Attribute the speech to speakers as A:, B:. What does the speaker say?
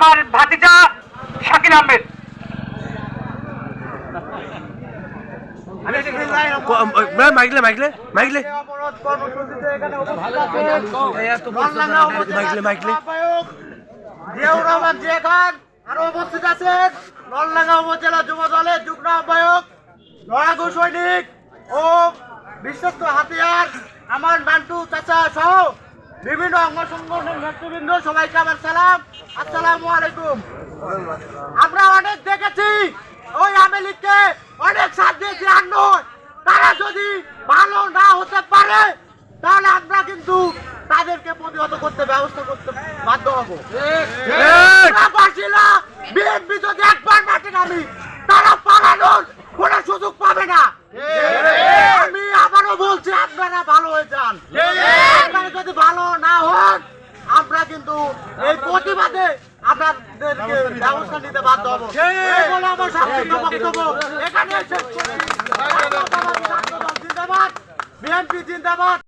A: আমার ভাতিজা শাকিল আহমেদ।
B: মাইকলে
C: জিয়াউর রহমান জিয়া খান আরো উপস্থিত আছেন। নলডাঙ্গা উপজেলা যুব দলের যুগ্ম আহ্বায়ক, লড়াকু সৈনিক ও বিশ্বস্ত হাতিয়ার আমার নান্টু চাচা সহ বিভিন্ন অঙ্গ সংগঠনের নেতৃবৃন্দ, সবাইকে আমার সালাম, আসসালামু আলাইকুম। আমরা অনেক দেখেছি ওই আওয়ামী লীগকে অনেক সাথ দিয়েছি, আর নয় তারা যদি ভালো না হতে পারে তাহলে আমরা কিন্তু তাদেরকে প্রতিহত করতে ব্যবস্থা করতে বাধ্য হবো। বিএনপি যদি একবার মাঠে নামি তারা পালানোর কোনো সুযোগ পাবে না। আমি আবারও বলছি, আপনারা ভালো হয়ে যান। আপনারা যদি ভালো না হন আমরা কিন্তু এই প্রতিবাদে আপনাদেরকে ব্যবস্থা নিতে বাধ্য হবো বলে আমার সংক্ষিপ্ত বক্তব্য এখানে শেষ করছি। জিন্দাবাদ, বিএনপি জিন্দাবাদ।